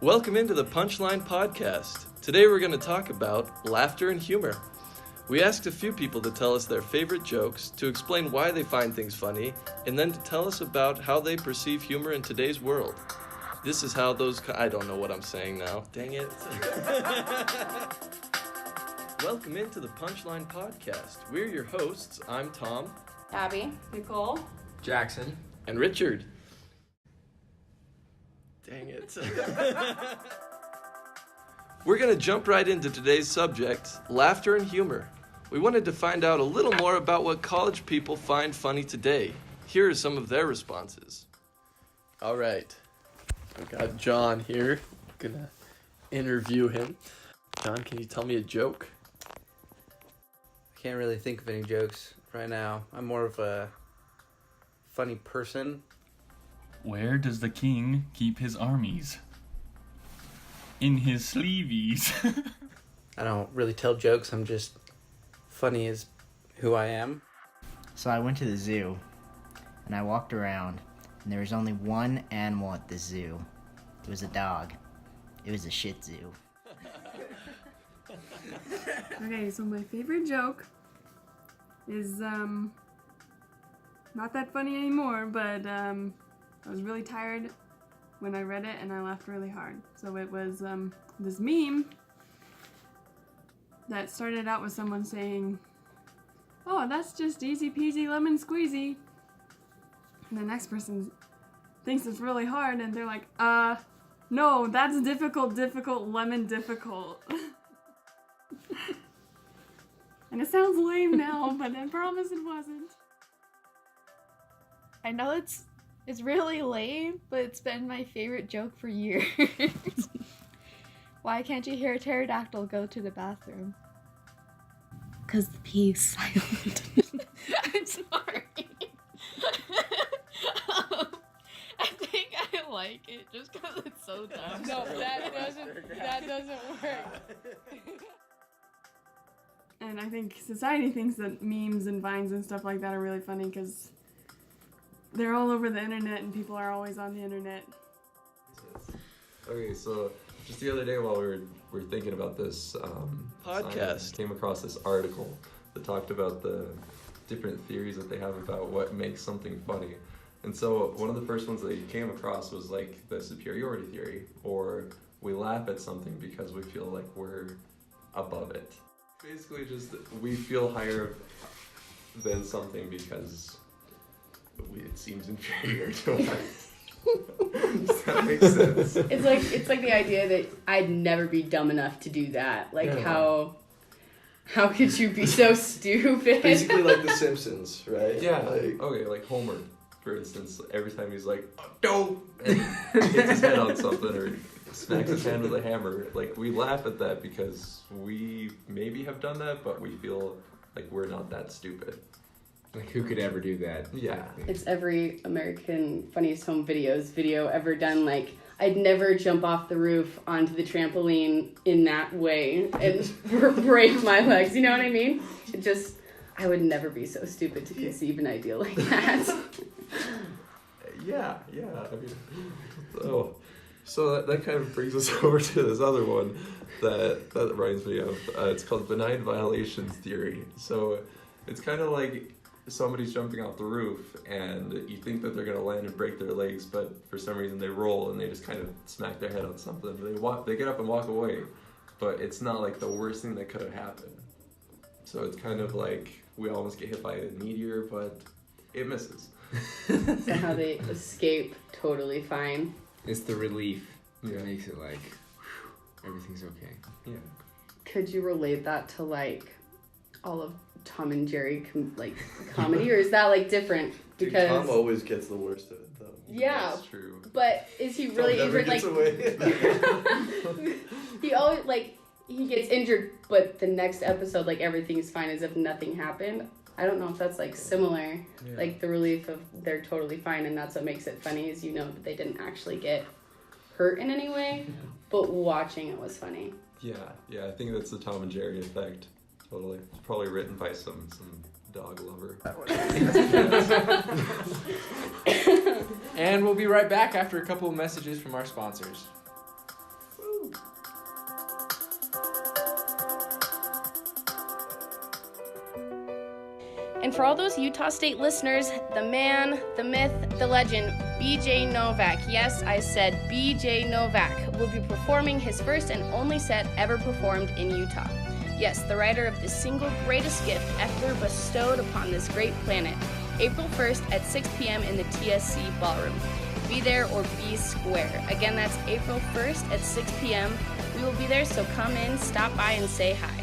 Welcome into the Punchline podcast. Today we're going to talk about laughter and humor. We asked a few people to tell us their favorite jokes, to explain why they find things funny, and then to tell us about how they perceive humor in today's world. This is how those... I don't know what I'm saying now. Dang it. Welcome into the Punchline podcast. We're your hosts. I'm Tom. Abby. Nicole. Jackson. And Richard. Dang it. We're going to jump right into today's subject, laughter and humor. We wanted to find out a little more about what college people find funny today. Here are some of their responses. All right. I've got John here. I'm going to interview him. John, can you tell me a joke? I can't really think of any jokes right now. I'm more of a funny person. Where does the king keep his armies? In his sleeveys. I don't really tell jokes. I'm just funny as who I am. So I went to the zoo, and I walked around, and there was only one animal at the zoo. It was a dog. It was a Shih Tzu. Okay, so my favorite joke is not that funny anymore, but I was really tired when I read it and I laughed really hard. So it was this meme that started out with someone saying, "Oh, that's just easy peasy lemon squeezy." And the next person thinks it's really hard and they're like, no, that's difficult, lemon difficult." And it sounds lame now, but I promise it wasn't. I know it's really lame, but it's been my favorite joke for years. Why can't you hear a pterodactyl go to the bathroom? 'Cause the pee is silent. I'm sorry. I think I like it just because it's so dumb. No, that doesn't work. And I think society thinks that memes and vines and stuff like that are really funny because they're all over the internet and people are always on the internet. Okay, so just the other day while we were thinking about this Podcast. I came across this article that talked about the different theories that they have about what makes something funny. And so one of the first ones that you came across was like the superiority theory, or we laugh at something because we feel like we're above it. Basically just we feel higher than something because it seems inferior to us. Does that make sense? It's like the idea that I'd never be dumb enough to do that. Like, Yeah. how could you be so stupid? Basically like The Simpsons, right? Yeah. Like Homer, for instance, every time he's like, "Oh, dope," and hits his head on something or smacks his hand with a hammer, like we laugh at that because we maybe have done that, but we feel like we're not that stupid. Like, who could ever do that? Yeah. It's every American Funniest Home Videos video ever done. Like, I'd never jump off the roof onto the trampoline in that way and break my legs. You know what I mean? I would never be so stupid to conceive an idea like that. Yeah. I mean, so that kind of brings us over to this other one that reminds me of. It's called benign violations theory. So it's kind of like somebody's jumping off the roof and you think that they're going to land and break their legs, but for some reason they roll and they just kind of smack their head on something. They get up and walk away, but it's not like the worst thing that could have happened. So it's kind of like we almost get hit by a meteor, but it misses. Somehow they escape totally fine. It's the relief that Yeah. makes it like, whew, everything's okay. Yeah. Could you relate that to like all of Tom and Jerry comedy, or is that like different? Because Tom always gets the worst of it, though. yeah, That's true. but is he really Tom never injured? gets away. He always he gets injured, but the next episode everything's fine as if nothing happened. I don't know if that's similar, Yeah. the relief of they're totally fine, and that's what makes it funny is that they didn't actually get hurt in any way, but watching it was funny. Yeah, I think that's the Tom and Jerry effect. Totally. It's probably written by some dog lover. And we'll be right back after a couple of messages from our sponsors. And for all those Utah State listeners, the man, the myth, the legend, BJ Novak, yes, I said BJ Novak, will be performing his first and only set ever performed in Utah. Yes, the writer of the single greatest gift ever bestowed upon this great planet. April 1st at 6 p.m. in the TSC Ballroom. Be there or be square. Again, that's April 1st at 6 p.m. We will be there, so come in, stop by, and say hi.